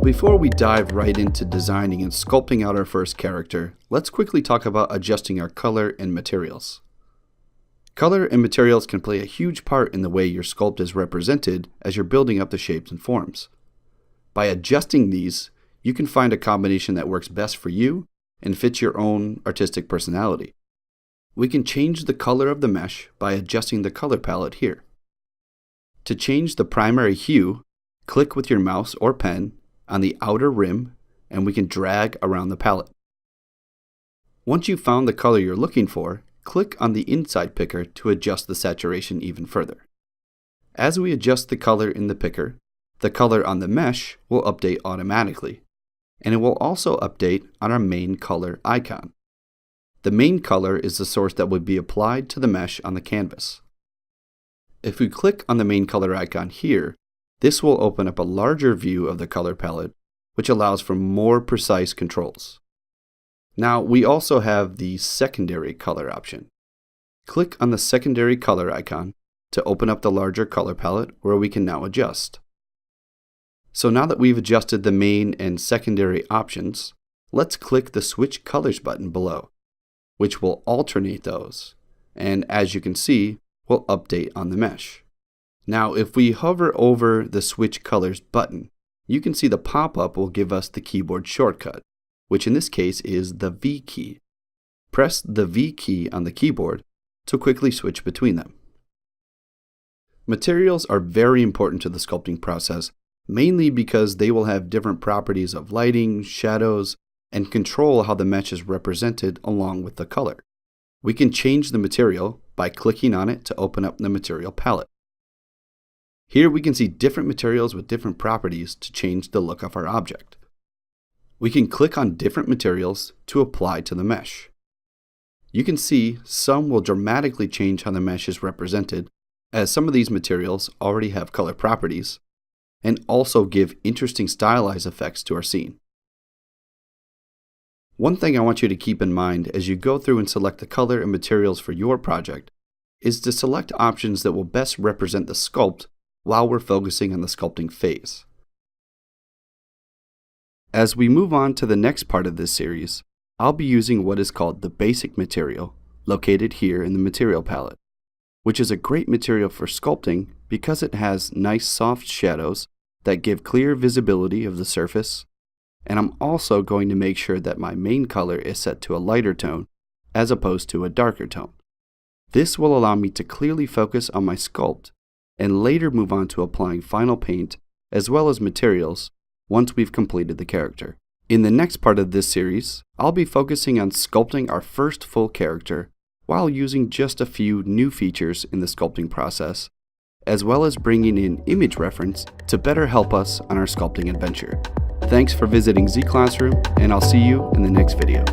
Before we dive right into designing and sculpting out our first character, let's quickly talk about adjusting our color and materials. Color and materials can play a huge part in the way your sculpt is represented as you're building up the shapes and forms. By adjusting these, you can find a combination that works best for you and fits your own artistic personality. We can change the color of the mesh by adjusting the color palette here. To change the primary hue, click with your mouse or pen on the outer rim and we can drag around the palette. Once you've found the color you're looking for, click on the inside picker to adjust the saturation even further. As we adjust the color in the picker, the color on the mesh will update automatically, and it will also update on our main color icon. The main color is the source that would be applied to the mesh on the canvas. If we click on the main color icon here, this will open up a larger view of the color palette, which allows for more precise controls. Now, we also have the secondary color option. Click on the secondary color icon to open up the larger color palette where we can now adjust. So now that we've adjusted the main and secondary options, let's click the Switch Colors button below, which will alternate those, and as you can see, will update on the mesh. Now, if we hover over the Switch Colors button, you can see the pop-up will give us the keyboard shortcut, which in this case is the V key. Press the V key on the keyboard to quickly switch between them. Materials are very important to the sculpting process, mainly because they will have different properties of lighting, shadows, and control how the mesh is represented along with the color. We can change the material by clicking on it to open up the material palette. Here we can see different materials with different properties to change the look of our object. We can click on different materials to apply to the mesh. You can see some will dramatically change how the mesh is represented, as some of these materials already have color properties, and also give interesting stylized effects to our scene. One thing I want you to keep in mind as you go through and select the color and materials for your project is to select options that will best represent the sculpt while we're focusing on the sculpting phase. As we move on to the next part of this series, I'll be using what is called the basic material, located here in the material palette, which is a great material for sculpting because it has nice soft shadows that give clear visibility of the surface, and I'm also going to make sure that my main color is set to a lighter tone as opposed to a darker tone. This will allow me to clearly focus on my sculpt and later move on to applying final paint as well as materials once we've completed the character. In the next part of this series, I'll be focusing on sculpting our first full character while using just a few new features in the sculpting process, as well as bringing in image reference to better help us on our sculpting adventure. Thanks for visiting Z Classroom, and I'll see you in the next video.